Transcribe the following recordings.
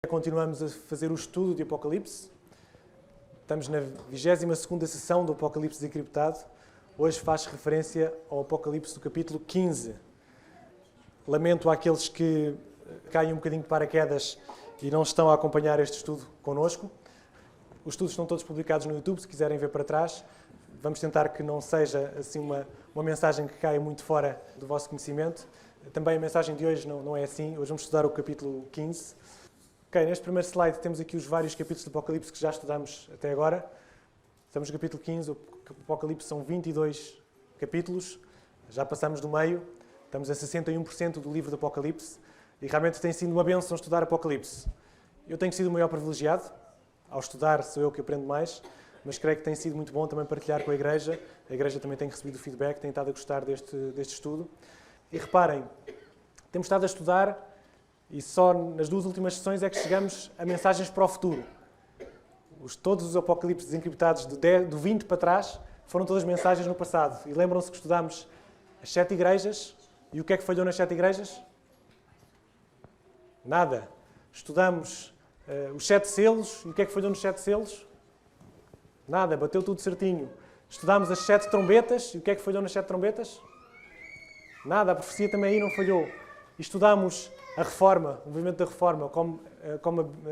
Continuamos a fazer o estudo de Apocalipse. Estamos na 22ª sessão do Apocalipse Desencriptado. Hoje faz referência ao Apocalipse do capítulo 15. Lamento àqueles que caem um bocadinho de paraquedas e não estão a acompanhar este estudo connosco. Os estudos estão todos publicados no YouTube, se quiserem ver para trás. Vamos tentar que não seja assim uma mensagem que caia muito fora do vosso conhecimento. Também a mensagem de hoje não é assim. Hoje vamos estudar o capítulo 15. Ok, neste primeiro slide temos aqui os vários capítulos do Apocalipse que já estudamos até agora. Estamos no capítulo 15, o Apocalipse são 22 capítulos, já passamos do meio, estamos a 61% do livro do Apocalipse e realmente tem sido uma bênção estudar Apocalipse. Eu tenho sido o maior privilegiado, ao estudar sou eu que aprendo mais, mas creio que tem sido muito bom também partilhar com a Igreja também tem recebido feedback, tem estado a gostar deste estudo. E reparem, temos estado a estudar e só nas duas últimas sessões é que chegamos a mensagens para o futuro. Todos os Apocalipses desencriptados do 20 para trás foram todas mensagens no passado. E lembram-se que estudámos as 7 igrejas e o que é que falhou nas 7 igrejas? Nada. Estudamos os 7 selos e o que é que falhou nos 7 selos? Nada, bateu tudo certinho. Estudámos as 7 trombetas e o que é que falhou nas 7 trombetas? Nada, a profecia também aí não falhou. E estudámos a reforma, o movimento da reforma, como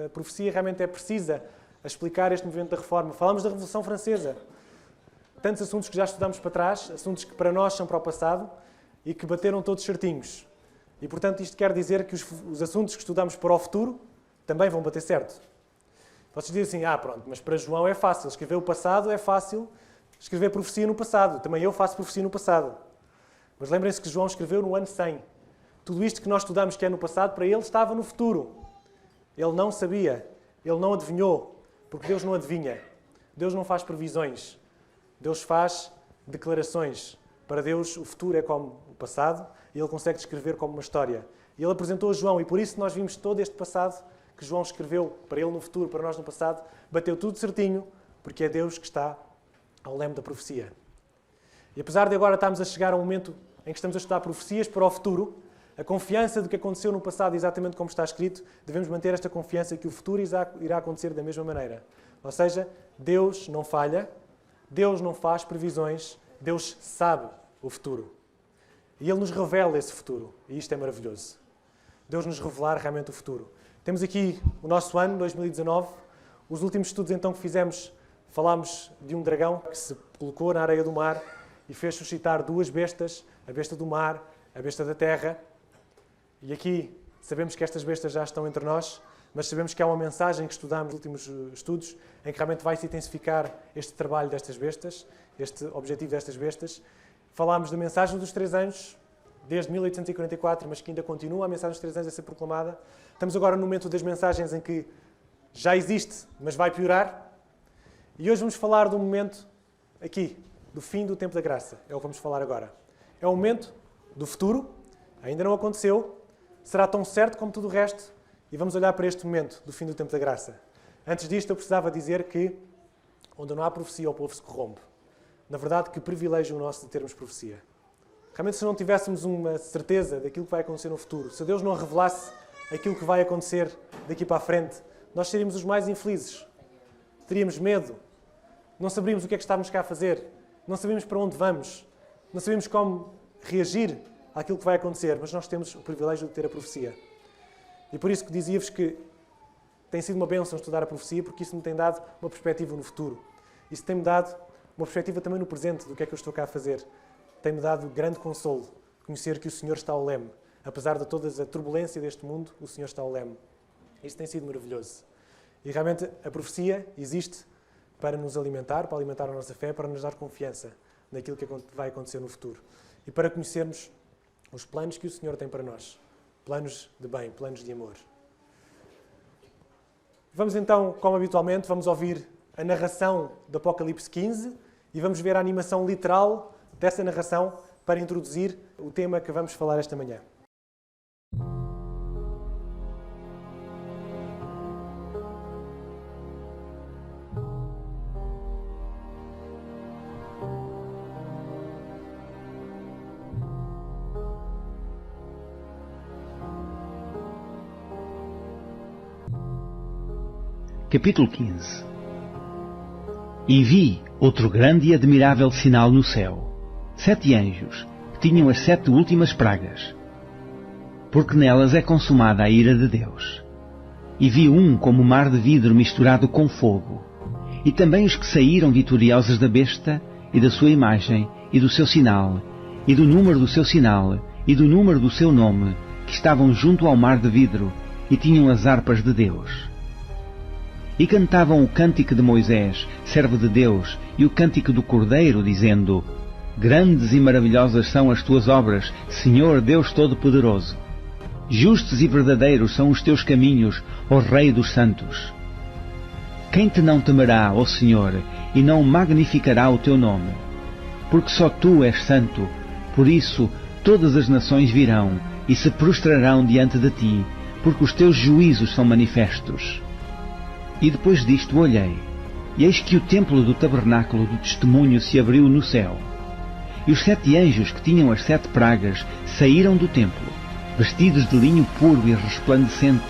a profecia realmente é precisa a explicar este movimento da reforma. Falámos da Revolução Francesa. Tantos assuntos que já estudámos para trás, assuntos que para nós são para o passado e que bateram todos certinhos. E, portanto, isto quer dizer que os assuntos que estudamos para o futuro também vão bater certo. Vocês dizem assim, pronto, mas para João é fácil. Escrever o passado é fácil. Escrever profecia no passado. Também eu faço profecia no passado. Mas lembrem-se que João escreveu no ano 100. Tudo isto que nós estudamos que é no passado, para ele estava no futuro. Ele não sabia. Ele não adivinhou. Porque Deus não adivinha. Deus não faz previsões. Deus faz declarações. Para Deus, o futuro é como o passado e Ele consegue descrever como uma história. E Ele apresentou a João, e por isso nós vimos todo este passado que João escreveu para ele no futuro, para nós no passado, bateu tudo certinho, porque é Deus que está ao leme da profecia. E apesar de agora estarmos a chegar a um momento em que estamos a estudar profecias para o futuro, a confiança do que aconteceu no passado, exatamente como está escrito, devemos manter esta confiança que o futuro irá acontecer da mesma maneira. Ou seja, Deus não falha, Deus não faz previsões, Deus sabe o futuro. E Ele nos revela esse futuro. E isto é maravilhoso. Deus nos revelar realmente o futuro. Temos aqui o nosso ano, 2019. Os últimos estudos então que fizemos, falámos de um dragão que se colocou na areia do mar e fez suscitar 2 bestas, a besta do mar, a besta da terra. E aqui sabemos que estas bestas já estão entre nós, mas sabemos que há uma mensagem que estudámos nos últimos estudos em que realmente vai se intensificar este trabalho destas bestas, este objetivo destas bestas. Falámos da mensagem dos 3 anjos, desde 1844, mas que ainda continua a mensagem dos 3 anjos a ser proclamada. Estamos agora no momento das mensagens em que já existe, mas vai piorar. E hoje vamos falar do momento aqui, do fim do tempo da graça. É o que vamos falar agora. É o momento do futuro, ainda não aconteceu, será tão certo como tudo o resto, e vamos olhar para este momento do fim do tempo da graça. Antes disto, eu precisava dizer que, onde não há profecia, o povo se corrompe. Na verdade, que privilégio o nosso de termos profecia. Realmente, se não tivéssemos uma certeza daquilo que vai acontecer no futuro, se Deus não revelasse aquilo que vai acontecer daqui para a frente, nós seríamos os mais infelizes. Teríamos medo. Não saberíamos o que é que estávamos cá a fazer. Não sabíamos para onde vamos. Não sabíamos como reagir àquilo que vai acontecer, mas nós temos o privilégio de ter a profecia. E por isso que dizia-vos que tem sido uma bênção estudar a profecia, porque isso me tem dado uma perspectiva no futuro. Isso tem-me dado uma perspectiva também no presente, do que é que eu estou cá a fazer. Tem-me dado grande consolo conhecer que o Senhor está ao leme. Apesar de toda a turbulência deste mundo, o Senhor está ao leme. Isso tem sido maravilhoso. E realmente a profecia existe para nos alimentar, para alimentar a nossa fé, para nos dar confiança naquilo que vai acontecer no futuro. E para conhecermos os planos que o Senhor tem para nós. Planos de bem, planos de amor. Vamos então, como habitualmente, vamos ouvir a narração do Apocalipse 15 e vamos ver a animação literal dessa narração para introduzir o tema que vamos falar esta manhã. Capítulo 15. E vi outro grande e admirável sinal no céu, 7 anjos, que tinham as 7 últimas pragas, porque nelas é consumada a ira de Deus. E vi um como mar de vidro misturado com fogo, e também os que saíram vitoriosos da besta, e da sua imagem, e do seu sinal, e do número do seu sinal, e do número do seu nome, que estavam junto ao mar de vidro, e tinham as harpas de Deus. E cantavam o cântico de Moisés, servo de Deus, e o cântico do Cordeiro, dizendo: Grandes e maravilhosas são as tuas obras, Senhor Deus Todo-Poderoso. Justos e verdadeiros são os teus caminhos, ó Rei dos Santos. Quem te não temerá, ó Senhor, e não magnificará o teu nome? Porque só tu és santo, por isso todas as nações virão e se prostrarão diante de ti, porque os teus juízos são manifestos. E depois disto olhei, e eis que o templo do tabernáculo do testemunho se abriu no céu. E os 7 anjos que tinham as 7 pragas saíram do templo, vestidos de linho puro e resplandecente,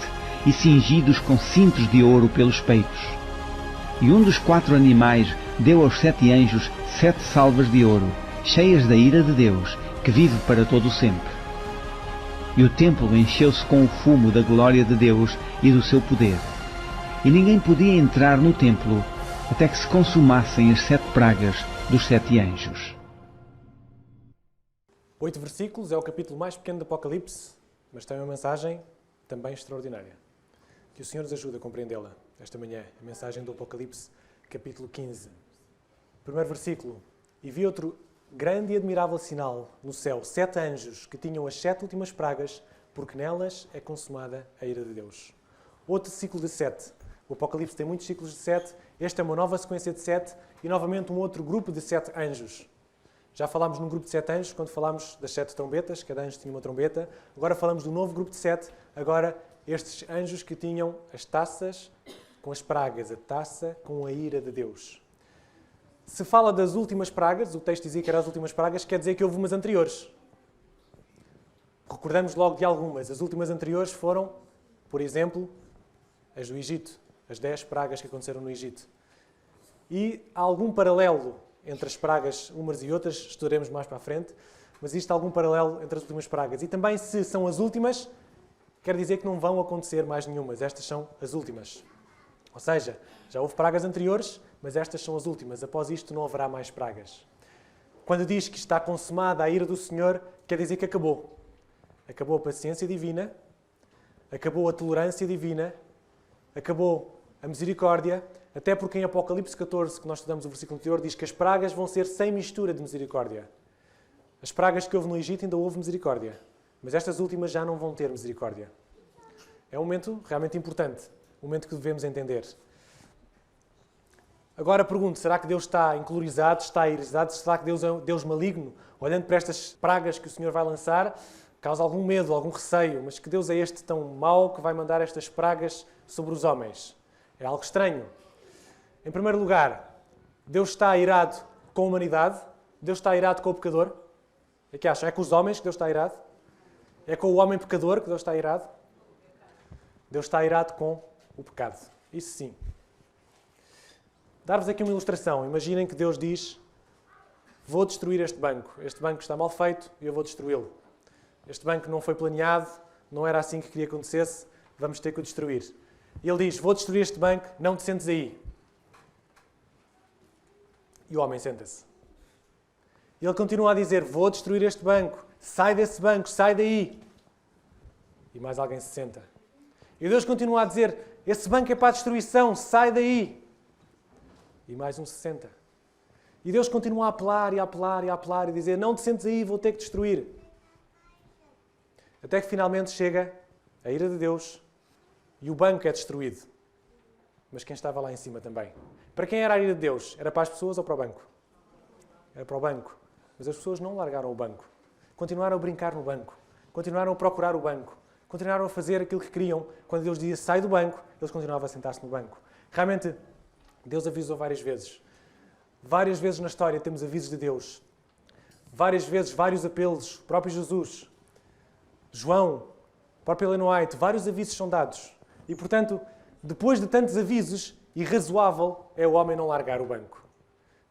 e cingidos com cintos de ouro pelos peitos. E um dos 4 animais deu aos 7 anjos 7 salvas de ouro, cheias da ira de Deus, que vive para todo o sempre. E o templo encheu-se com o fumo da glória de Deus e do seu poder. E ninguém podia entrar no templo até que se consumassem as 7 pragas dos 7 anjos. 8 versículos, é o capítulo mais pequeno do Apocalipse, mas tem uma mensagem também extraordinária. Que o Senhor nos ajude a compreendê-la esta manhã, a mensagem do Apocalipse, capítulo 15. Primeiro versículo. E vi outro grande e admirável sinal no céu, 7 anjos que tinham as 7 últimas pragas, porque nelas é consumada a ira de Deus. Outro ciclo de 7. O Apocalipse tem muitos ciclos de 7. Esta é uma nova sequência de 7 e novamente um outro grupo de 7 anjos. Já falámos num grupo de 7 anjos quando falámos das 7 trombetas, cada anjo tinha uma trombeta. Agora falamos do novo grupo de 7. Agora estes anjos que tinham as taças com as pragas, a taça com a ira de Deus. Se fala das últimas pragas, o texto dizia que eram as últimas pragas, quer dizer que houve umas anteriores. Recordamos logo de algumas. As últimas anteriores foram, por exemplo, as do Egito. As 10 pragas que aconteceram no Egito. E há algum paralelo entre as pragas umas e outras, estudaremos mais para a frente, mas existe algum paralelo entre as últimas pragas. E também, se são as últimas, quer dizer que não vão acontecer mais nenhumas. Estas são as últimas. Ou seja, já houve pragas anteriores, mas estas são as últimas. Após isto não haverá mais pragas. Quando diz que está consumada a ira do Senhor, quer dizer que acabou. Acabou a paciência divina, acabou a tolerância divina, acabou a misericórdia, até porque em Apocalipse 14, que nós estudamos o versículo anterior, diz que as pragas vão ser sem mistura de misericórdia. As pragas que houve no Egito ainda houve misericórdia, mas estas últimas já não vão ter misericórdia. É um momento realmente importante, um momento que devemos entender. Agora pergunto, será que Deus está incolorizado, está irisado? Será que Deus é um Deus maligno? Olhando para estas pragas que o Senhor vai lançar, causa algum medo, algum receio, mas que Deus é este tão mau que vai mandar estas pragas sobre os homens? É algo estranho. Em primeiro lugar, Deus está irado com a humanidade? Deus está irado com o pecador? É que acham? É com os homens que Deus está irado? É com o homem pecador que Deus está irado? Deus está irado com o pecado. Isso sim. Dar-vos aqui uma ilustração. Imaginem que Deus diz: vou destruir este banco. Este banco está mal feito e eu vou destruí-lo. Este banco não foi planeado, não era assim que queria que acontecesse, vamos ter que o destruir. E ele diz: vou destruir este banco, não te sentes aí. E o homem senta-se. E ele continua a dizer: vou destruir este banco, sai desse banco, sai daí. E mais alguém se senta. E Deus continua a dizer: esse banco é para a destruição, sai daí. E mais um se senta. E Deus continua a apelar e a apelar e a apelar e dizer: não te sentes aí, vou ter que destruir. Até que finalmente chega a ira de Deus e o banco é destruído. Mas quem estava lá em cima também? Para quem era a ira de Deus? Era para as pessoas ou para o banco? Era para o banco. Mas as pessoas não largaram o banco. Continuaram a brincar no banco. Continuaram a procurar o banco. Continuaram a fazer aquilo que queriam. Quando Deus dizia: sai do banco, eles continuavam a sentar-se no banco. Realmente, Deus avisou várias vezes. Várias vezes na história temos avisos de Deus. Várias vezes, vários apelos. O próprio Jesus, João, o próprio Ellen White, vários avisos são dados. E, portanto, depois de tantos avisos, irrazoável é o homem não largar o banco.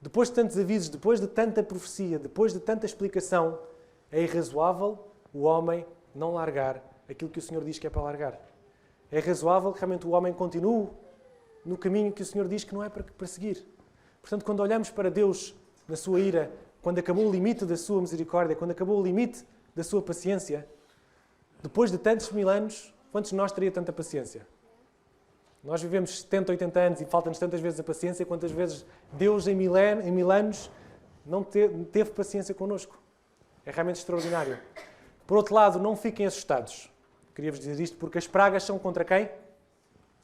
Depois de tantos avisos, depois de tanta profecia, depois de tanta explicação, é irrazoável o homem não largar aquilo que o Senhor diz que é para largar. É razoável que realmente o homem continue no caminho que o Senhor diz que não é para seguir. Portanto, quando olhamos para Deus na sua ira, quando acabou o limite da sua misericórdia, quando acabou o limite da sua paciência, depois de tantos 1000 anos, quantos de nós teria tanta paciência? Nós vivemos 70, 80 anos e falta-nos tantas vezes a paciência, quantas vezes Deus em 1000 anos não teve paciência connosco. É realmente extraordinário. Por outro lado, não fiquem assustados. Queria-vos dizer isto porque as pragas são contra quem?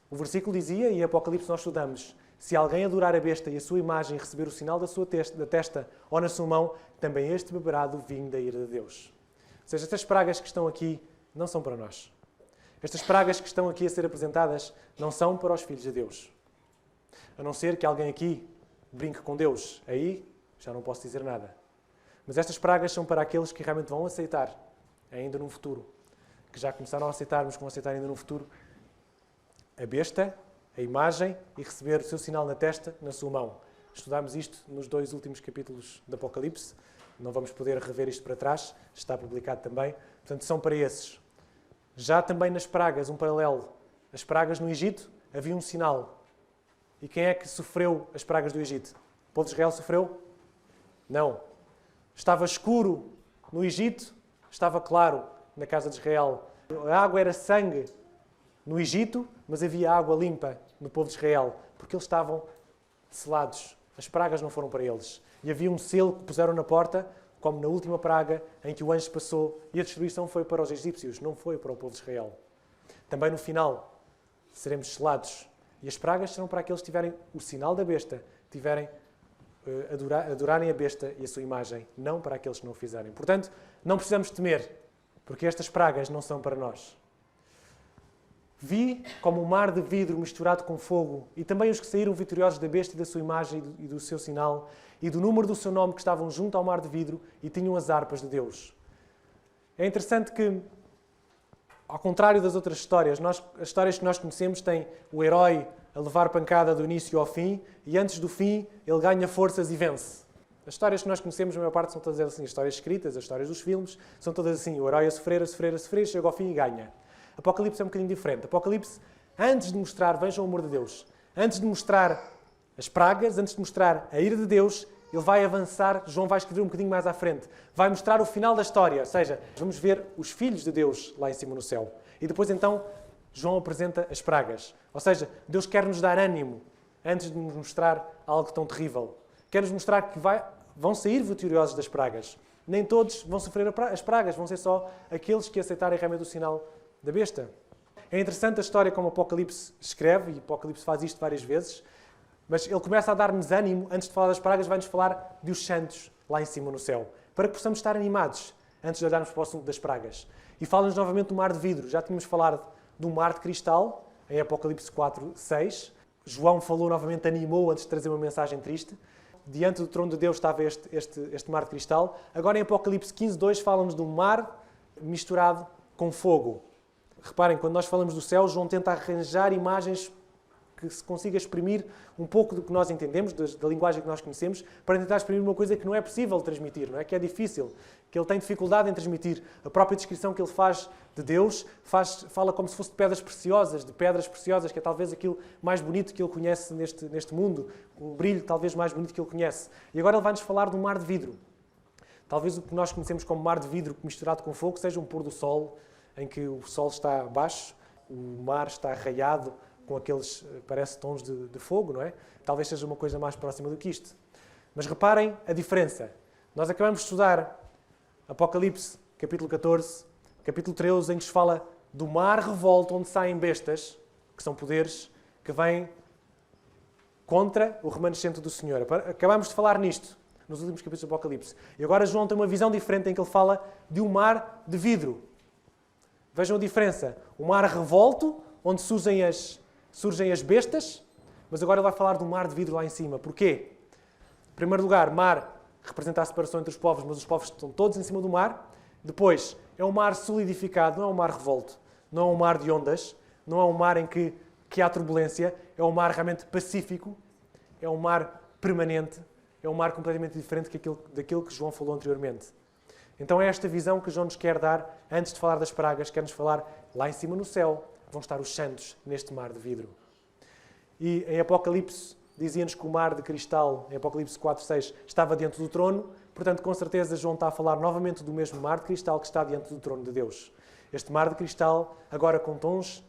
O versículo dizia, e em Apocalipse nós estudamos, se alguém adorar a besta e a sua imagem e receber o sinal da testa ou na sua mão, também este beberá do vinho da ira de Deus. Ou seja, estas pragas que estão aqui não são para nós. Estas pragas que estão aqui a ser apresentadas não são para os filhos de Deus. A não ser que alguém aqui brinque com Deus. Aí já não posso dizer nada. Mas estas pragas são para aqueles que realmente vão aceitar, ainda no futuro. Que já começaram a aceitar, mas que vão aceitar ainda no futuro, a besta, a imagem e receber o seu sinal na testa, na sua mão. Estudámos isto nos 2 últimos capítulos do Apocalipse. Não vamos poder rever isto para trás. Está publicado também. Portanto, são para esses. Já também nas pragas, um paralelo. As pragas no Egito, havia um sinal. E quem é que sofreu as pragas do Egito? O povo de Israel sofreu? Não. Estava escuro no Egito, estava claro na casa de Israel. A água era sangue no Egito, mas havia água limpa no povo de Israel, porque eles estavam selados. As pragas não foram para eles. E havia um selo que puseram na porta, como na última praga, em que o anjo passou, e a destruição foi para os egípcios, não foi para o povo de Israel. Também no final, seremos selados. E as pragas serão para aqueles que tiverem o sinal da besta, adorarem a besta e a sua imagem, não para aqueles que não o fizerem. Portanto, não precisamos temer, porque estas pragas não são para nós. Vi como um mar de vidro misturado com fogo, e também os que saíram vitoriosos da besta e da sua imagem e do seu sinal, e do número do seu nome, que estavam junto ao mar de vidro e tinham as harpas de Deus. É interessante que, ao contrário das outras histórias, as histórias que nós conhecemos têm o herói a levar pancada do início ao fim, e antes do fim ele ganha forças e vence. As histórias que nós conhecemos, a maior parte, são todas assim, histórias escritas, as histórias dos filmes, são todas assim, o herói a sofrer, chega ao fim e ganha. Apocalipse é um bocadinho diferente. Apocalipse, antes de mostrar, vejam o amor de Deus, antes de mostrar as pragas, antes de mostrar a ira de Deus, ele vai avançar, João vai escrever um bocadinho mais à frente, vai mostrar o final da história, ou seja, vamos ver os filhos de Deus lá em cima no céu. E depois então, João apresenta as pragas. Ou seja, Deus quer nos dar ânimo antes de nos mostrar algo tão terrível. Quer nos mostrar que vão sair vitoriosos das pragas. Nem todos vão sofrer as pragas, vão ser só aqueles que aceitarem realmente o sinal da besta. É interessante a história como o Apocalipse escreve, e o Apocalipse faz isto várias vezes, mas ele começa a dar-nos ânimo, antes de falar das pragas, vai-nos falar dos santos lá em cima no céu, para que possamos estar animados antes de olharmos para o assunto das pragas. E fala-nos novamente do mar de vidro. Já tínhamos falado do mar de cristal, em Apocalipse 4, 6. João falou novamente, animou antes de trazer uma mensagem triste. Diante do trono de Deus estava este mar de cristal. Agora em Apocalipse 15, 2 fala-nos de um mar misturado com fogo. Reparem, quando nós falamos do céu, João tenta arranjar imagens que se consiga exprimir um pouco do que nós entendemos, da linguagem que nós conhecemos, para tentar exprimir uma coisa que não é possível transmitir, não é? Que é difícil, que ele tem dificuldade em transmitir. A própria descrição que ele faz de Deus fala como se fosse de pedras preciosas, que é talvez aquilo mais bonito que ele conhece neste mundo, o brilho talvez mais bonito que ele conhece. E agora ele vai-nos falar de um mar de vidro. Talvez o que nós conhecemos como mar de vidro misturado com fogo seja um pôr do sol, em que o sol está baixo, o mar está arraiado com aqueles, parece, tons de fogo, não é? Talvez seja uma coisa mais próxima do que isto. Mas reparem a diferença. Nós acabamos de estudar Apocalipse, capítulo 14, capítulo 13, em que se fala do mar revolto, onde saem bestas, que são poderes, que vêm contra o remanescente do Senhor. Acabamos de falar nisto, nos últimos capítulos do Apocalipse. E agora João tem uma visão diferente, em que ele fala de um mar de vidro. Vejam a diferença. O mar revolto, onde surgem as bestas, mas agora ele vai falar do mar de vidro lá em cima. Porquê? Em primeiro lugar, mar representa a separação entre os povos, mas os povos estão todos em cima do mar. Depois, é um mar solidificado, não é um mar revolto, não é um mar de ondas, não é um mar em que que há turbulência, é um mar realmente pacífico, é um mar permanente, é um mar completamente diferente daquilo que João falou anteriormente. Então é esta visão que João nos quer dar, antes de falar das pragas, quer-nos falar lá em cima no céu, vão estar os santos neste mar de vidro. E em Apocalipse, dizia-nos que o mar de cristal, em Apocalipse 4:6, estava diante do trono, portanto, com certeza, João está a falar novamente do mesmo mar de cristal que está diante do trono de Deus. Este mar de cristal, agora com tons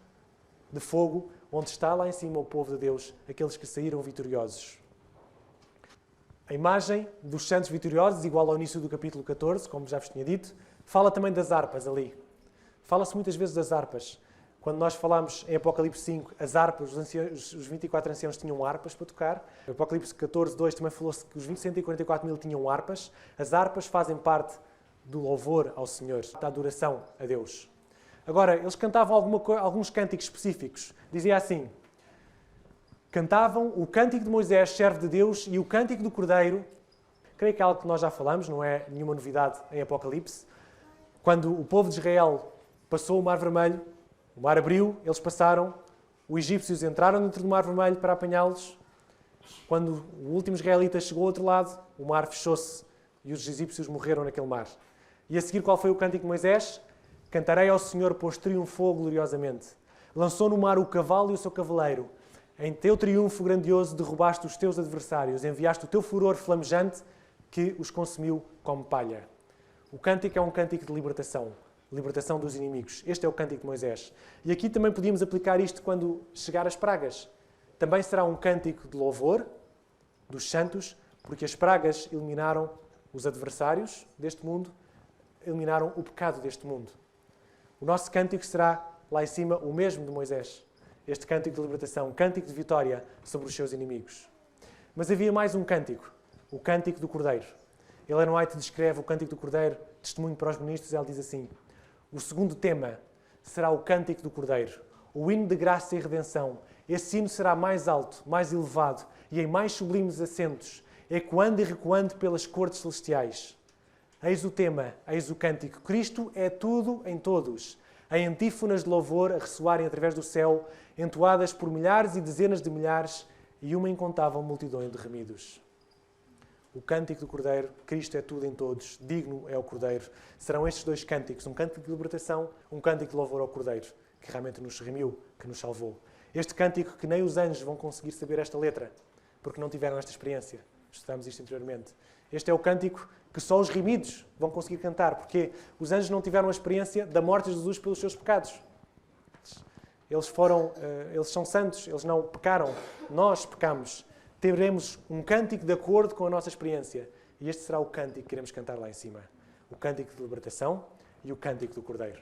de fogo, onde está lá em cima o povo de Deus, aqueles que saíram vitoriosos. A imagem dos santos vitoriosos, igual ao início do capítulo 14, como já vos tinha dito, fala também das harpas ali. Fala-se muitas vezes das harpas. Quando nós falamos em Apocalipse 5, as harpas, os 24 anciãos tinham harpas para tocar. Em Apocalipse 14:2 também falou-se que os 144.000 tinham harpas. As harpas fazem parte do louvor ao Senhor, da adoração a Deus. Agora, eles cantavam alguns cânticos específicos. Dizia assim: cantavam o cântico de Moisés, servo de Deus, e o cântico do Cordeiro. Creio que é algo que nós já falamos, não é nenhuma novidade em Apocalipse. Quando o povo de Israel passou o Mar Vermelho, o mar abriu, eles passaram, os egípcios entraram dentro do Mar Vermelho para apanhá-los. Quando o último israelita chegou ao outro lado, o mar fechou-se e os egípcios morreram naquele mar. E a seguir, qual foi o cântico de Moisés? Cantarei ao Senhor, pois triunfou gloriosamente. Lançou no mar o cavalo e o seu cavaleiro. Em teu triunfo grandioso derrubaste os teus adversários, enviaste o teu furor flamejante que os consumiu como palha. O cântico é um cântico de libertação dos inimigos. Este é o cântico de Moisés. E aqui também podíamos aplicar isto quando chegar as pragas. Também será um cântico de louvor dos santos, porque as pragas eliminaram os adversários deste mundo, eliminaram o pecado deste mundo. O nosso cântico será, lá em cima, o mesmo de Moisés. Este cântico de libertação, um cântico de vitória sobre os seus inimigos. Mas havia mais um cântico, o cântico do Cordeiro. Ellen White descreve o cântico do Cordeiro, testemunho para os ministros, e ela diz assim: o segundo tema será o cântico do Cordeiro, o hino de graça e redenção. Esse hino será mais alto, mais elevado e em mais sublimes assentos, ecoando e recuando pelas cortes celestiais. Eis o tema, eis o cântico. Cristo é tudo em todos. Em antífonas de louvor a ressoarem através do céu, entoadas por milhares e dezenas de milhares e uma incontável multidão de remidos. O cântico do Cordeiro, Cristo é tudo em todos, digno é o Cordeiro. Serão estes dois cânticos, um cântico de libertação, um cântico de louvor ao Cordeiro, que realmente nos remiu, que nos salvou. Este cântico que nem os anjos vão conseguir saber esta letra, porque não tiveram esta experiência. Estudámos isto anteriormente. Este é o cântico que só os remidos vão conseguir cantar, porque os anjos não tiveram a experiência da morte de Jesus pelos seus pecados. Eles são santos, eles não pecaram, nós pecamos. Teremos um cântico de acordo com a nossa experiência. E este será o cântico que iremos cantar lá em cima. O cântico de libertação e o cântico do Cordeiro.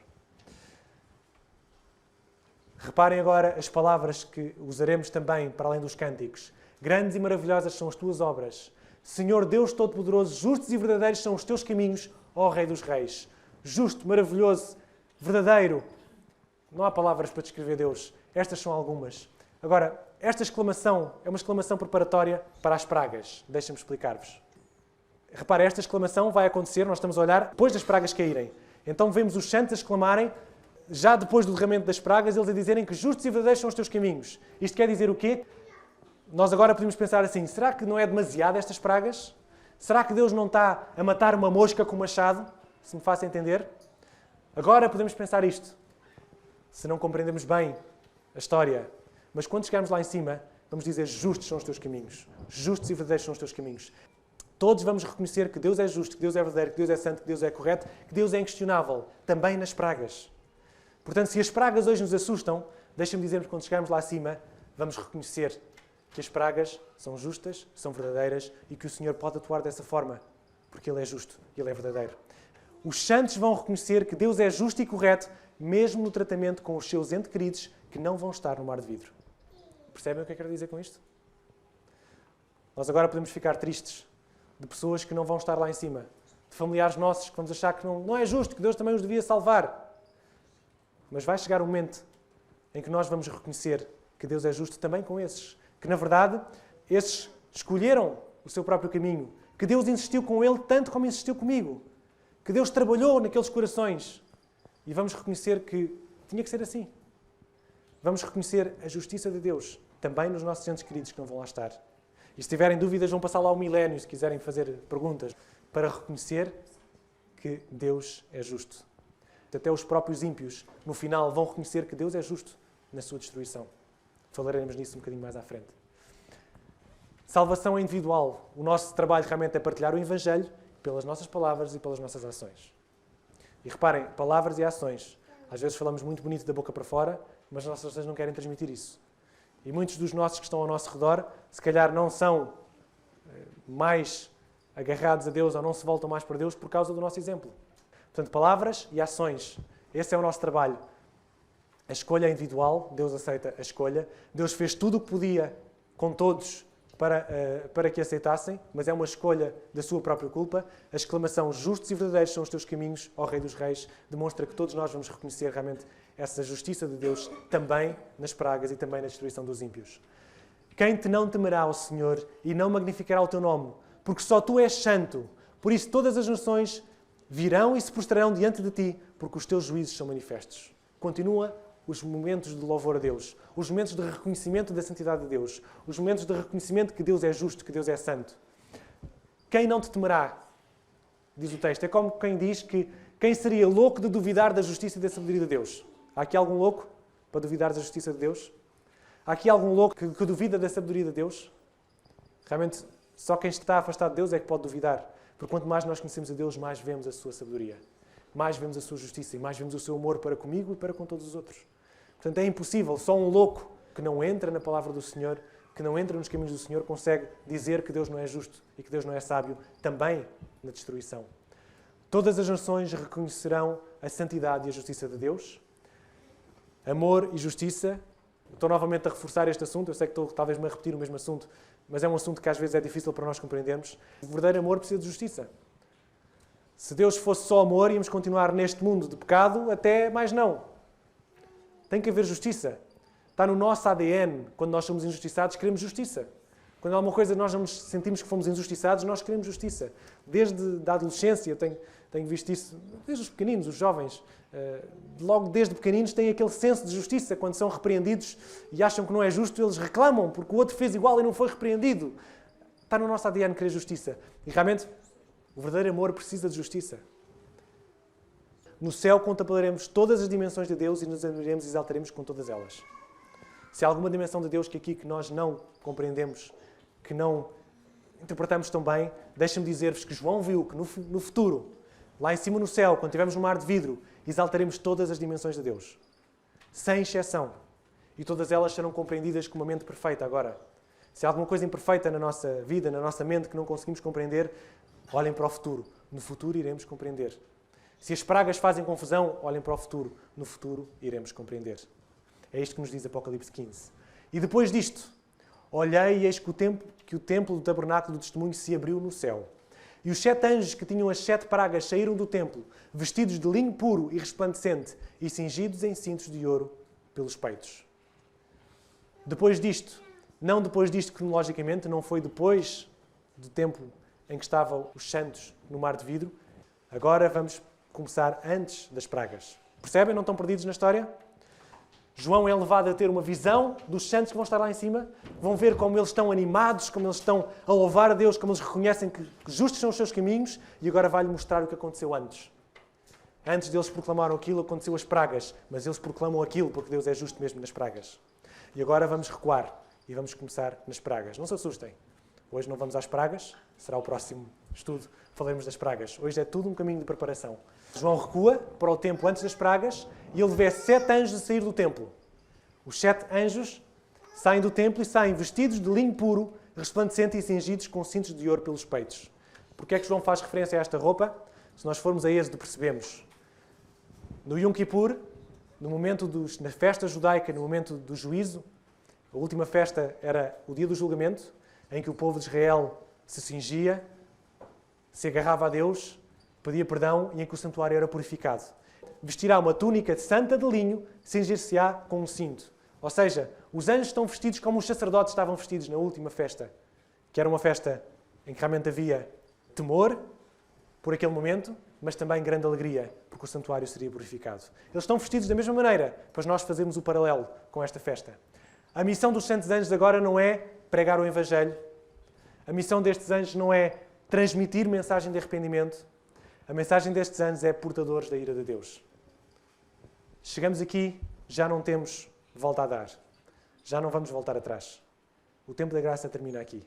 Reparem agora as palavras que usaremos também para além dos cânticos. Grandes e maravilhosas são as tuas obras. Senhor Deus Todo-Poderoso, justos e verdadeiros são os teus caminhos, ó Rei dos Reis. Justo, maravilhoso, verdadeiro. Não há palavras para descrever Deus. Estas são algumas. Agora, esta exclamação é uma exclamação preparatória para as pragas. Deixem-me explicar-vos. Repare, esta exclamação vai acontecer, nós estamos a olhar, depois das pragas caírem. Então vemos os santos a exclamarem, já depois do derramamento das pragas, eles a dizerem que justos e verdadeiros são os teus caminhos. Isto quer dizer o quê? Nós agora podemos pensar assim, será que não é demasiado estas pragas? Será que Deus não está a matar uma mosca com um machado? Se me faça entender. Agora podemos pensar isto, se não compreendemos bem a história. Mas quando chegarmos lá em cima, vamos dizer, justos são os teus caminhos. Justos e verdadeiros são os teus caminhos. Todos vamos reconhecer que Deus é justo, que Deus é verdadeiro, que Deus é santo, que Deus é correto, que Deus é inquestionável, também nas pragas. Portanto, se as pragas hoje nos assustam, deixem-me dizer-vos, quando chegarmos lá acima, vamos reconhecer que as pragas são justas, são verdadeiras e que o Senhor pode atuar dessa forma, porque Ele é justo e Ele é verdadeiro. Os santos vão reconhecer que Deus é justo e correto, mesmo no tratamento com os seus entes queridos que não vão estar no mar de vidro. Percebem o que eu quero dizer com isto? Nós agora podemos ficar tristes de pessoas que não vão estar lá em cima, de familiares nossos que vamos achar que não é justo, que Deus também os devia salvar. Mas vai chegar um momento em que nós vamos reconhecer que Deus é justo também com esses, que na verdade esses escolheram o seu próprio caminho, que Deus insistiu com ele tanto como insistiu comigo, que Deus trabalhou naqueles corações e vamos reconhecer que tinha que ser assim. vamos reconhecer a justiça de Deus também nos nossos entes queridos que não vão lá estar. E se tiverem dúvidas, vão passar lá o milénio, se quiserem fazer perguntas, para reconhecer que Deus é justo. Até os próprios ímpios, no final, vão reconhecer que Deus é justo na sua destruição. Falaremos nisso um bocadinho mais à frente. Salvação é individual. O nosso trabalho realmente é partilhar o Evangelho pelas nossas palavras e pelas nossas ações. E reparem, palavras e ações. Às vezes falamos muito bonito da boca para fora, mas as nossas ações não querem transmitir isso. E muitos dos nossos que estão ao nosso redor, se calhar não são mais agarrados a Deus ou não se voltam mais para Deus por causa do nosso exemplo. Portanto, palavras e ações. Esse é o nosso trabalho. A escolha é individual, Deus aceita a escolha. Deus fez tudo o que podia com todos para que aceitassem, mas é uma escolha da sua própria culpa. A exclamação justos e verdadeiros são os teus caminhos, ó Rei dos Reis, demonstra que todos nós vamos reconhecer realmente essa justiça de Deus também nas pragas e também na destruição dos ímpios. Quem te não temerá ao Senhor e não magnificará o teu nome, porque só tu és santo. Por isso todas as nações virão e se prostrarão diante de ti, porque os teus juízos são manifestos. Continua os momentos de louvor a Deus, os momentos de reconhecimento da santidade de Deus, os momentos de reconhecimento que Deus é justo, que Deus é santo. Quem não te temerá, diz o texto, é como quem diz que quem seria louco de duvidar da justiça e da sabedoria de Deus? Há aqui algum louco para duvidar da justiça de Deus? Há aqui algum louco que duvida da sabedoria de Deus? Realmente, só quem está afastado de Deus é que pode duvidar. Porque quanto mais nós conhecemos a Deus, mais vemos a sua sabedoria. Mais vemos a sua justiça e mais vemos o seu amor para comigo e para com todos os outros. Portanto, é impossível. Só um louco que não entra na palavra do Senhor, que não entra nos caminhos do Senhor, consegue dizer que Deus não é justo e que Deus não é sábio, também na destruição. Todas as nações reconhecerão a santidade e a justiça de Deus. Amor e justiça. Estou novamente a reforçar este assunto. Eu sei que estou talvez-me a repetir o mesmo assunto, mas é um assunto que às vezes é difícil para nós compreendermos. O verdadeiro amor precisa de justiça. Se Deus fosse só amor, íamos continuar neste mundo de pecado até mais não. Tem que haver justiça. Está no nosso ADN. Quando nós somos injustiçados, queremos justiça. Quando há uma coisa nós nos sentimos que fomos injustiçados, nós queremos justiça. Desde a adolescência, tenho visto isso, desde os pequeninos, os jovens, logo desde pequeninos têm aquele senso de justiça. Quando são repreendidos e acham que não é justo, eles reclamam porque o outro fez igual e não foi repreendido. Está no nosso ADN querer justiça. E realmente, o verdadeiro amor precisa de justiça. No céu contemplaremos todas as dimensões de Deus e nos admiraremos e exaltaremos com todas elas. Se há alguma dimensão de Deus que nós não compreendemos, que não interpretamos tão bem, deixem-me dizer-vos que João viu que no futuro, lá em cima no céu, quando estivermos no mar de vidro, exaltaremos todas as dimensões de Deus. Sem exceção. E todas elas serão compreendidas com uma mente perfeita agora. Se há alguma coisa imperfeita na nossa vida, na nossa mente, que não conseguimos compreender, olhem para o futuro. No futuro iremos compreender. Se as pragas fazem confusão, olhem para o futuro. No futuro iremos compreender. É isto que nos diz Apocalipse 15. E depois disto, olhei e eis que o templo do tabernáculo do testemunho se abriu no céu. E os 7 anjos que tinham as 7 pragas saíram do templo, vestidos de linho puro e resplandecente e cingidos em cintos de ouro pelos peitos. Depois disto, não depois disto cronologicamente, não foi depois do tempo em que estavam os santos no mar de vidro. Agora vamos começar antes das pragas. Percebem? Não estão perdidos na história? João é levado a ter uma visão dos santos que vão estar lá em cima. Vão ver como eles estão animados, como eles estão a louvar a Deus, como eles reconhecem que justos são os seus caminhos. E agora vai-lhe mostrar o que aconteceu antes. Antes deles proclamaram aquilo, aconteceu as pragas. Mas eles proclamam aquilo porque Deus é justo mesmo nas pragas. E agora vamos recuar e vamos começar nas pragas. Não se assustem. Hoje não vamos às pragas. Será o próximo estudo. Falaremos das pragas. Hoje é tudo um caminho de preparação. João recua para o tempo antes das pragas e ele vê 7 anjos a sair do templo. Os 7 anjos saem do templo e saem vestidos de linho puro, resplandecente e cingidos com cintos de ouro pelos peitos. Porquê é que João faz referência a esta roupa? Se nós formos a Êxodo, percebemos. No Yom Kippur, na festa judaica, no momento do juízo, a última festa era o dia do julgamento, em que o povo de Israel se cingia, se agarrava a Deus, pedia perdão e em que o santuário era purificado. Vestirá uma túnica santa de linho, cingir-se-á com um cinto. Ou seja, os anjos estão vestidos como os sacerdotes estavam vestidos na última festa, que era uma festa em que realmente havia temor por aquele momento, mas também grande alegria, porque o santuário seria purificado. Eles estão vestidos da mesma maneira, para nós fazermos o paralelo com esta festa. A missão dos santos anjos agora não é pregar o Evangelho. A missão destes anjos não é transmitir mensagem de arrependimento. A mensagem destes anjos é portadores da ira de Deus. Chegamos aqui, já não temos volta a dar. Já não vamos voltar atrás. O tempo da graça termina aqui.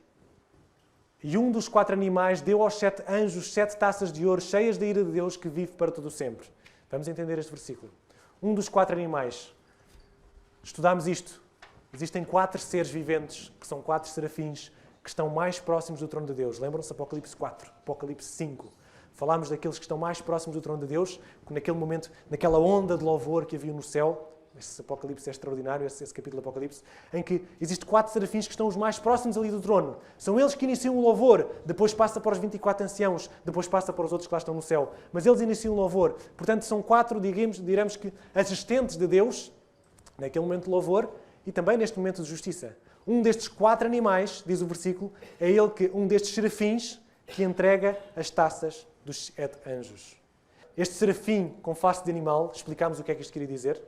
E um dos 4 animais deu aos 7 anjos 7 taças de ouro cheias da ira de Deus que vive para todo o sempre. Vamos entender este versículo. Um dos 4 animais. Estudámos isto. Existem 4 seres viventes, que são 4 serafins, que estão mais próximos do trono de Deus. Lembram-se? Apocalipse 4, Apocalipse 5. Falámos daqueles que estão mais próximos do trono de Deus, que naquele momento, naquela onda de louvor que havia no céu, esse Apocalipse é extraordinário, esse capítulo do Apocalipse, em que existem 4 serafins que estão os mais próximos ali do trono. São eles que iniciam o louvor, depois passa para os 24 anciãos, depois passa para os outros que lá estão no céu. Mas eles iniciam o louvor. Portanto, são 4, diremos que, assistentes de Deus, naquele momento de louvor, e também neste momento de justiça. Um destes 4 animais, diz o versículo, é um destes serafins que entrega as taças dos 7 anjos. Este serafim com face de animal, explicámos o que é que isto queria dizer.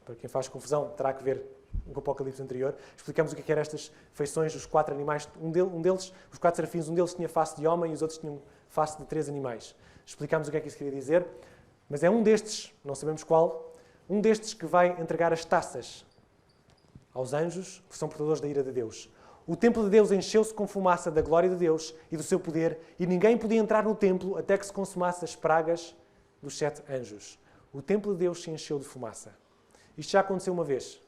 Para quem faz confusão, terá que ver o Apocalipse anterior. Explicámos o que eram estas feições, os 4 animais. Um deles, os 4 serafins, um deles tinha face de homem e os outros tinham face de 3 animais. Explicámos o que é que isso queria dizer. Mas é um destes, não sabemos qual, um destes que vai entregar as taças aos anjos, que são portadores da ira de Deus. O templo de Deus encheu-se com fumaça da glória de Deus e do seu poder, e ninguém podia entrar no templo até que se consumasse as pragas dos 7 anjos. O templo de Deus se encheu de fumaça. Isto já aconteceu uma vez.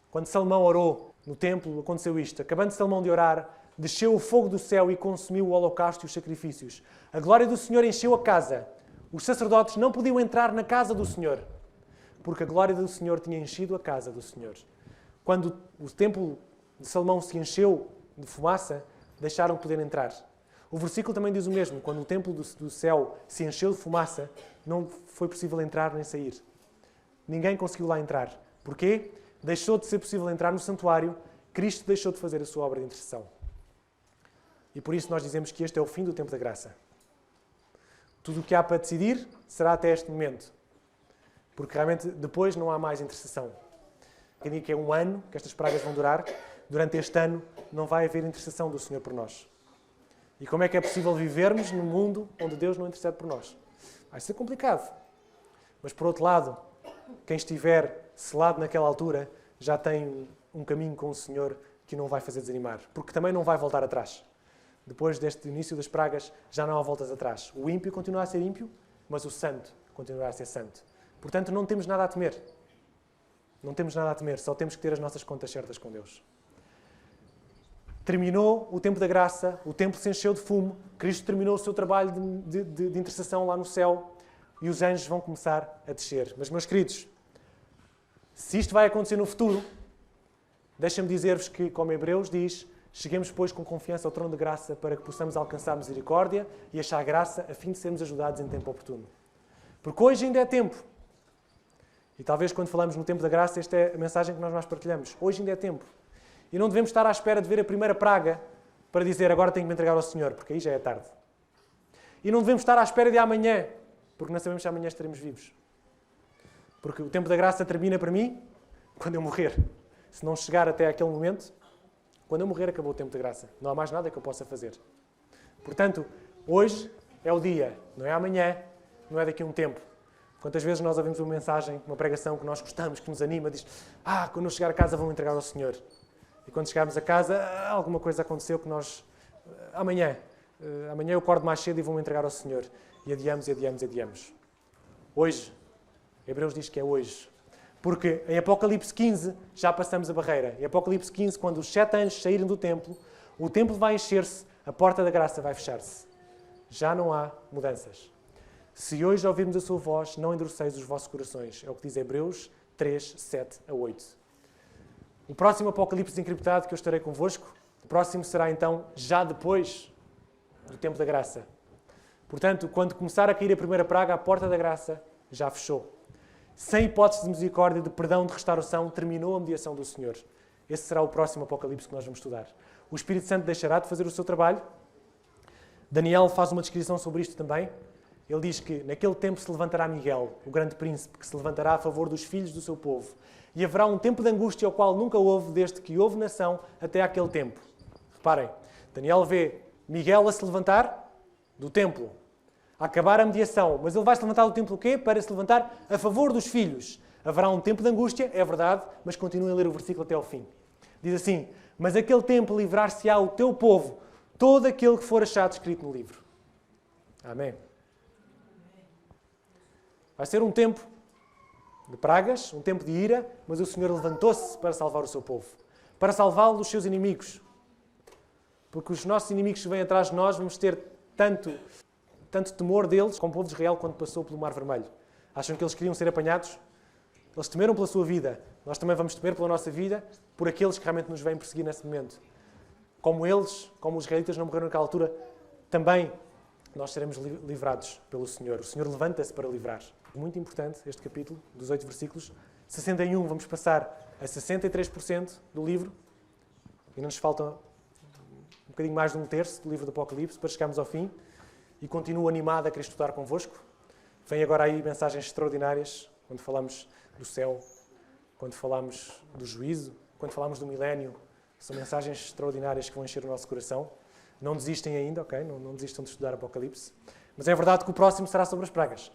Quando Salomão orou no templo, aconteceu isto. Acabando Salomão de orar, desceu o fogo do céu e consumiu o holocausto e os sacrifícios. A glória do Senhor encheu a casa. Os sacerdotes não podiam entrar na casa do Senhor, porque a glória do Senhor tinha enchido a casa do Senhor. Quando o templo de Salomão se encheu de fumaça, deixaram de poder entrar. O versículo também diz o mesmo. Quando o templo do céu se encheu de fumaça, não foi possível entrar nem sair. Ninguém conseguiu lá entrar. Porquê? Deixou de ser possível entrar no santuário. Cristo deixou de fazer a sua obra de intercessão. E por isso nós dizemos que este é o fim do tempo da graça. Tudo o que há para decidir será até este momento. Porque realmente depois não há mais intercessão. Quem diz que é um ano que estas pragas vão durar, durante este ano não vai haver intercessão do Senhor por nós. E como é que é possível vivermos num mundo onde Deus não intercede por nós? Vai ser complicado. Mas por outro lado, quem estiver selado naquela altura já tem um caminho com o Senhor que não vai fazer desanimar. Porque também não vai voltar atrás. Depois deste início das pragas, já não há voltas atrás. O ímpio continua a ser ímpio, mas o santo continuará a ser santo. Portanto, não temos nada a temer. Não temos nada a temer, só temos que ter as nossas contas certas com Deus. Terminou o tempo da graça, o templo se encheu de fumo, Cristo terminou o seu trabalho de intercessão lá no céu e os anjos vão começar a descer. Mas, meus queridos, se isto vai acontecer no futuro, deixa-me dizer-vos que, como Hebreus diz, cheguemos, pois, com confiança ao trono de graça para que possamos alcançar misericórdia e achar graça a fim de sermos ajudados em tempo oportuno. Porque hoje ainda é tempo. E talvez quando falamos no tempo da graça, esta é a mensagem que nós mais partilhamos. Hoje ainda é tempo. E não devemos estar à espera de ver a primeira praga para dizer agora tenho que me entregar ao Senhor, porque aí já é tarde. E não devemos estar à espera de amanhã, porque não sabemos se amanhã estaremos vivos. Porque o tempo da graça termina para mim quando eu morrer. Se não chegar até aquele momento, quando eu morrer acabou o tempo da graça. Não há mais nada que eu possa fazer. Portanto, hoje é o dia, não é amanhã, não é daqui a um tempo. Quantas vezes nós ouvimos uma mensagem, uma pregação que nós gostamos, que nos anima, diz quando eu chegar a casa vou me entregar ao Senhor. E quando chegarmos a casa, alguma coisa aconteceu que nós... Amanhã eu acordo mais cedo e vou me entregar ao Senhor. E adiamos, e adiamos, e adiamos. Hoje, Hebreus diz que é hoje. Porque em Apocalipse 15 já passamos a barreira. Em Apocalipse 15, quando os 7 anjos saírem do templo, o templo vai encher-se, a porta da graça vai fechar-se. Já não há mudanças. Se hoje ouvirmos a sua voz, não endureceis os vossos corações. É o que diz Hebreus 3, 7 a 8. O próximo Apocalipse encriptado que eu estarei convosco, o próximo será então já depois do tempo da graça. Portanto, quando começar a cair a primeira praga, a porta da graça já fechou. Sem hipótese de misericórdia, de perdão, de restauração, terminou a mediação do Senhor. Esse será o próximo Apocalipse que nós vamos estudar. O Espírito Santo deixará de fazer o seu trabalho. Daniel faz uma descrição sobre isto também. Ele diz que naquele tempo se levantará Miguel, o grande príncipe, que se levantará a favor dos filhos do seu povo. E haverá um tempo de angústia, o qual nunca houve, desde que houve nação até aquele tempo. Reparem, Daniel vê Miguel a se levantar do templo, a acabar a mediação. Mas ele vai se levantar do templo o quê? Para se levantar a favor dos filhos. Haverá um tempo de angústia, é verdade, mas continuem a ler o versículo até ao fim. Diz assim: mas aquele tempo livrar-se-á o teu povo, todo aquele que for achado escrito no livro. Amém. Vai ser um tempo de pragas, um tempo de ira, mas o Senhor levantou-se para salvar o seu povo, para salvá-lo dos seus inimigos. Porque os nossos inimigos que vêm atrás de nós, vamos ter tanto temor deles como o povo de Israel quando passou pelo Mar Vermelho. Acham que eles queriam ser apanhados? Eles temeram pela sua vida. Nós também vamos temer pela nossa vida por aqueles que realmente nos vêm perseguir nesse momento. Como eles, como os israelitas não morreram naquela altura, também nós seremos livrados pelo Senhor. O Senhor levanta-se para livrar. Muito importante este capítulo, dos 8 versículos. 61, vamos passar a 63% do livro. E não nos falta um bocadinho mais de um terço do livro do Apocalipse para chegarmos ao fim. E continuo animado a querer estudar convosco. Vêm agora aí mensagens extraordinárias, quando falamos do céu, quando falamos do juízo, quando falamos do milénio. São mensagens extraordinárias que vão encher o nosso coração. Não desistem ainda, ok? Não desistam de estudar Apocalipse. Mas é verdade que o próximo será sobre as pragas.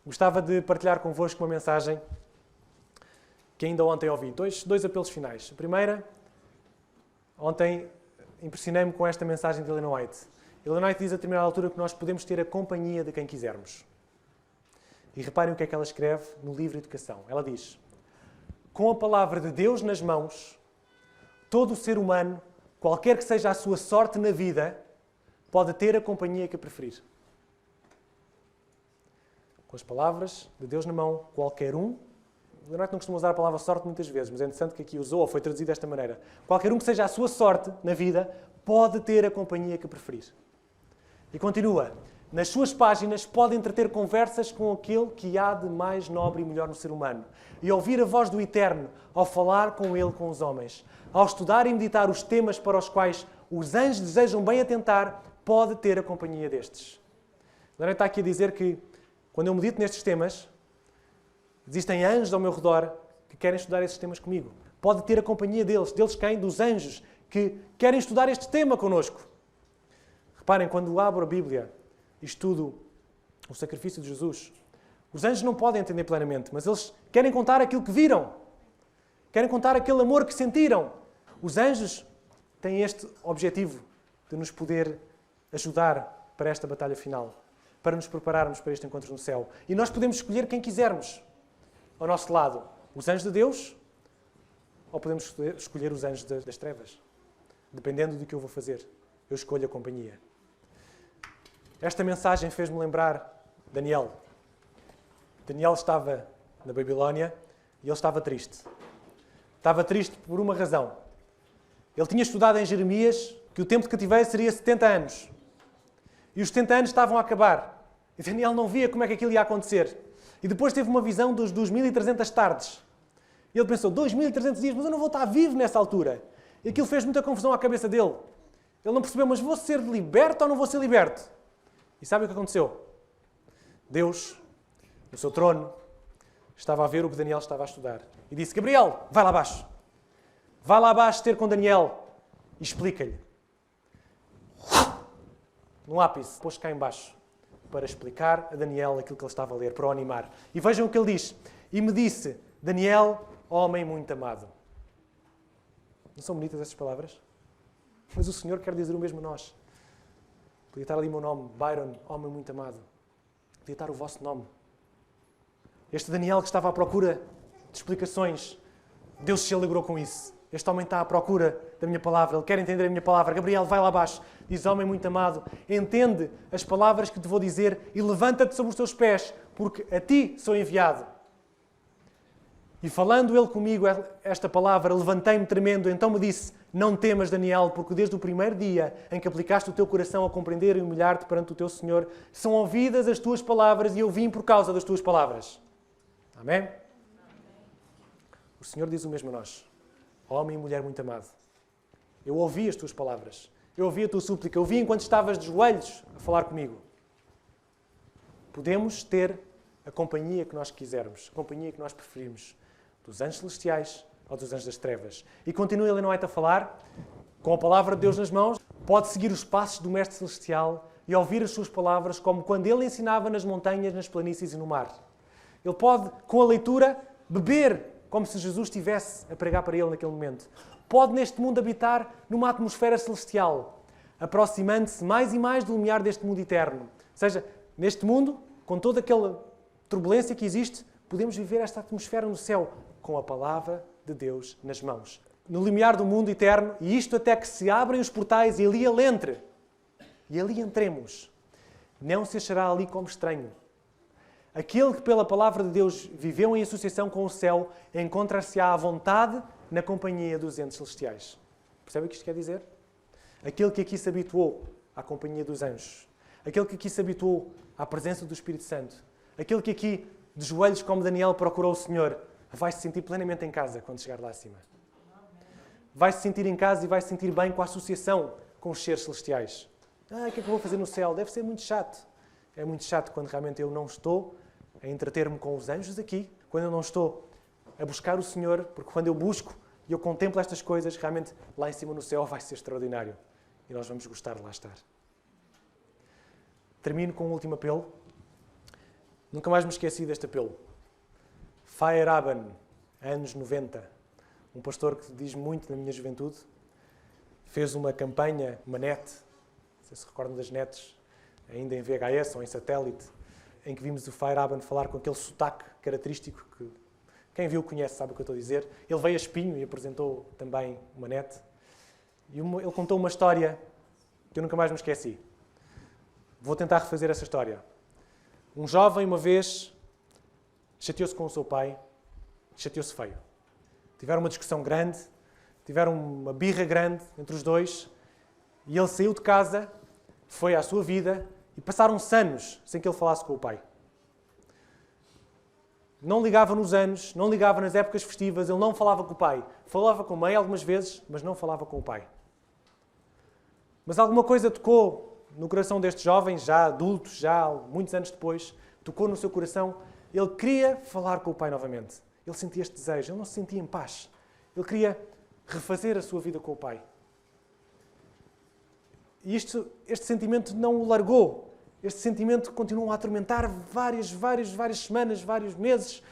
Gostava de partilhar convosco uma mensagem que ainda ontem ouvi. Dois apelos finais. A primeira, ontem impressionei-me com esta mensagem de Ellen White. Ellen White diz a determinada altura que nós podemos ter a companhia de quem quisermos. E reparem o que é que ela escreve no livro Educação. Ela diz: com a palavra de Deus nas mãos, todo o ser humano, qualquer que seja a sua sorte na vida, pode ter a companhia que preferir. Com as palavras de Deus na mão, qualquer um, eu não costumo usar a palavra sorte muitas vezes, mas é interessante que aqui usou, ou foi traduzido desta maneira. Qualquer um que seja a sua sorte na vida, pode ter a companhia que preferir. E continua: nas suas páginas pode entreter conversas com aquele que há de mais nobre e melhor no ser humano, e ouvir a voz do Eterno ao falar com ele com os homens. Ao estudar e meditar os temas para os quais os anjos desejam bem atentar, pode ter a companhia destes. Agora está aqui a dizer que, quando eu medito nestes temas, existem anjos ao meu redor que querem estudar esses temas comigo. Pode ter a companhia deles. Deles quem? Dos anjos que querem estudar este tema connosco. Reparem, quando abro a Bíblia e estudo o sacrifício de Jesus, os anjos não podem entender plenamente, mas eles querem contar aquilo que viram. Querem contar aquele amor que sentiram. Os anjos têm este objetivo de nos poder ajudar para esta batalha final, para nos prepararmos para este encontro no céu. E nós podemos escolher quem quisermos ao nosso lado. Os anjos de Deus ou podemos escolher os anjos das trevas. Dependendo do que eu vou fazer, eu escolho a companhia. Esta mensagem fez-me lembrar Daniel. Daniel estava na Babilónia e ele estava triste. Estava triste por uma razão. Ele tinha estudado em Jeremias que o tempo de cativeiro seria 70 anos. E os 70 anos estavam a acabar. E Daniel não via como é que aquilo ia acontecer. E depois teve uma visão dos 2.300 tardes. E ele pensou, 2.300 dias, mas eu não vou estar vivo nessa altura. E aquilo fez muita confusão à cabeça dele. Ele não percebeu, mas vou ser liberto ou não vou ser liberto? E sabe o que aconteceu? Deus, no seu trono, estava a ver o que Daniel estava a estudar. E disse, Gabriel, vai lá abaixo. Vai lá abaixo ter com Daniel e explica-lhe. Num lápis, pôs cá em baixo para explicar a Daniel aquilo que ele estava a ler, para o animar. E vejam o que ele diz. E me disse, Daniel, homem muito amado. Não são bonitas essas palavras? Mas o Senhor quer dizer o mesmo a nós. Podia estar ali o meu nome, Byron, homem muito amado. Podia estar o vosso nome. Este Daniel que estava à procura de explicações, Deus se alegrou com isso. Este homem está à procura da minha palavra, ele quer entender a minha palavra. Gabriel, vai lá abaixo. Diz, homem muito amado, entende as palavras que te vou dizer e levanta-te sobre os teus pés, porque a ti sou enviado. E falando ele comigo esta palavra, levantei-me tremendo, então me disse, não temas, Daniel, porque desde o primeiro dia em que aplicaste o teu coração a compreender e humilhar-te perante o teu Senhor, são ouvidas as tuas palavras e eu vim por causa das tuas palavras. Amém? O Senhor diz o mesmo a nós. Homem e mulher muito amado. Eu ouvi as tuas palavras. Eu ouvi a tua súplica. Eu ouvi enquanto estavas de joelhos a falar comigo. podemos ter a companhia que nós quisermos, a companhia que nós preferimos, dos anjos celestiais ou dos anjos das trevas. E continua Ellen White a falar, com a palavra de Deus nas mãos, pode seguir os passos do Mestre Celestial e ouvir as suas palavras como quando ele ensinava nas montanhas, nas planícies e no mar. Ele pode, com a leitura, beber como se Jesus estivesse a pregar para ele naquele momento. Pode, neste mundo, habitar numa atmosfera celestial, aproximando-se mais e mais do limiar deste mundo eterno. Ou seja, neste mundo, com toda aquela turbulência que existe, podemos viver esta atmosfera no céu, com a palavra de Deus nas mãos. No limiar do mundo eterno, e isto até que se abrem os portais e ali ele entre. E ali entremos. Não se achará ali como estranho. Aquele que pela palavra de Deus viveu em associação com o céu, encontrar-se-á à vontade na companhia dos entes celestiais. Percebe o que isto quer dizer? Aquele que aqui se habituou à companhia dos anjos. Aquele que aqui se habituou à presença do Espírito Santo. Aquele que aqui, de joelhos como Daniel, procurou o Senhor, vai se sentir plenamente em casa quando chegar lá acima. Vai se sentir em casa e vai se sentir bem com a associação com os seres celestiais. O que é que eu vou fazer no céu? Deve ser muito chato. É muito chato quando realmente eu não estou a entreter-me com os anjos aqui, quando eu não estou a buscar o Senhor, porque quando eu busco e eu contemplo estas coisas, realmente lá em cima no céu vai ser extraordinário. E nós vamos gostar de lá estar. Termino com um último apelo. Nunca mais me esqueci deste apelo. Feyerabend, anos 90. Um pastor que diz muito na minha juventude. Fez uma campanha, uma net, não sei se recordam das nets, ainda em VHS ou em satélite, em que vimos o Feyerabend falar com aquele sotaque característico que quem viu conhece, sabe o que eu estou a dizer. Ele veio a Espinho e apresentou também uma net. E ele contou uma história que eu nunca mais me esqueci. Vou tentar refazer essa história. Um jovem, uma vez, chateou-se com o seu pai, chateou-se feio. Tiveram uma discussão grande, tiveram uma birra grande entre os dois, e ele saiu de casa, foi à sua vida, e passaram-se anos sem que ele falasse com o pai. Não ligava nos anos, não ligava nas épocas festivas, ele não falava com o pai. Falava com a mãe algumas vezes, mas não falava com o pai. Mas alguma coisa tocou no coração deste jovem, já adulto, já muitos anos depois, tocou no seu coração. Ele queria falar com o pai novamente. Ele sentia este desejo, ele não se sentia em paz. Ele queria refazer a sua vida com o pai. E este sentimento não o largou. Este sentimento continuou a atormentar várias semanas, vários meses.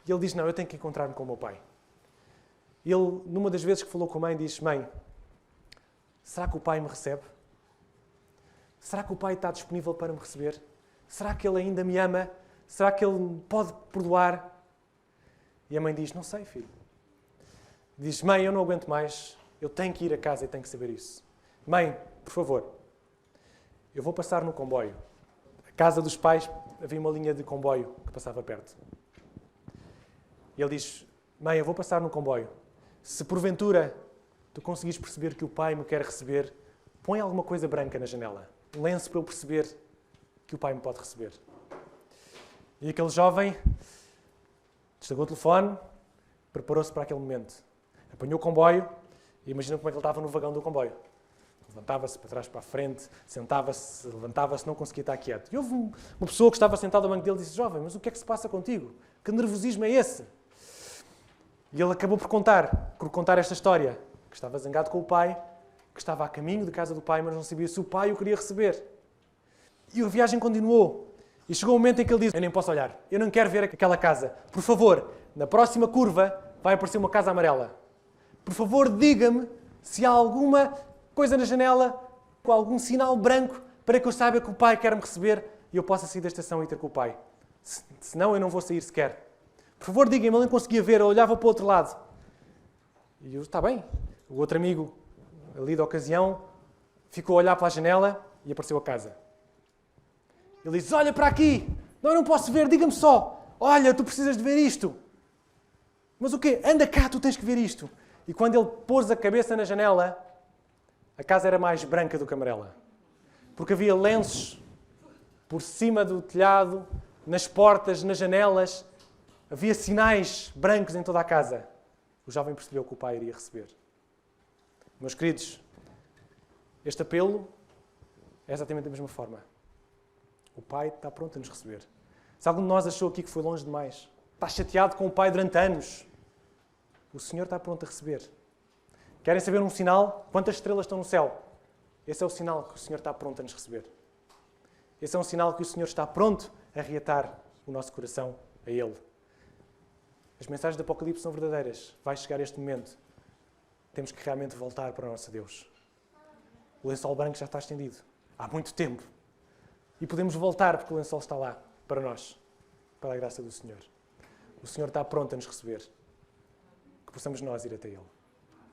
E ele diz, não, eu tenho que encontrar-me com o meu pai. Ele, numa das vezes que falou com a mãe, disse, mãe, será que o pai me recebe? Será que o pai está disponível para me receber? Será que ele ainda me ama? Será que ele me pode perdoar? E a mãe diz, não sei, filho. Diz, mãe, eu não aguento mais. Eu tenho que ir a casa e tenho que saber isso. Mãe, por favor, eu vou passar no comboio. A casa dos pais havia uma linha de comboio que passava perto. E ele diz, mãe, eu vou passar no comboio. Se porventura tu conseguires perceber que o pai me quer receber, põe alguma coisa branca na janela. Um lenço para eu perceber que o pai me pode receber. E aquele jovem desligou o telefone, preparou-se para aquele momento. Apanhou o comboio e imagina como é que ele estava no vagão do comboio. Levantava-se para trás, para a frente, sentava-se, levantava-se, não conseguia estar quieto. E houve uma pessoa que estava sentada ao banco dele e disse, jovem, mas o que é que se passa contigo? Que nervosismo é esse? E ele acabou por contar esta história, que estava zangado com o pai, que estava a caminho de casa do pai, mas não sabia se o pai o queria receber. E a viagem continuou. E chegou um momento em que ele disse, eu nem posso olhar, eu não quero ver aquela casa. Por favor, na próxima curva vai aparecer uma casa amarela. Por favor, diga-me se há alguma coisa na janela, com algum sinal branco, para que eu saiba que o pai quer me receber e eu possa sair da estação e ter com o pai. Senão eu não vou sair sequer. Por favor, diga-me, ele não conseguia ver, eu olhava para o outro lado. E eu, está bem. O outro amigo, ali da ocasião, ficou a olhar para a janela e apareceu a casa. Ele diz, olha para aqui. Não, eu não posso ver, diga-me só. Olha, tu precisas de ver isto. Mas o quê? Anda cá, tu tens que ver isto. E quando ele pôs a cabeça na janela, a casa era mais branca do que amarela. Porque havia lenços por cima do telhado, nas portas, nas janelas. Havia sinais brancos em toda a casa. O jovem percebeu que o pai iria receber. Meus queridos, este apelo é exatamente da mesma forma. O pai está pronto a nos receber. Se algum de nós achou aqui que foi longe demais, está chateado com o Pai durante anos, o Senhor está pronto a receber. Querem saber um sinal? Quantas estrelas estão no céu? Esse é o sinal que o Senhor está pronto a nos receber. Esse é um sinal que o Senhor está pronto a reatar o nosso coração a Ele. As mensagens do Apocalipse são verdadeiras. Vai chegar este momento. Temos que realmente voltar para o nosso Deus. O lençol branco já está estendido. Há muito tempo. E podemos voltar porque o lençol está lá para nós. Para a graça do Senhor. O Senhor está pronto a nos receber. Que possamos nós ir até Ele.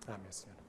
Amém, Senhor.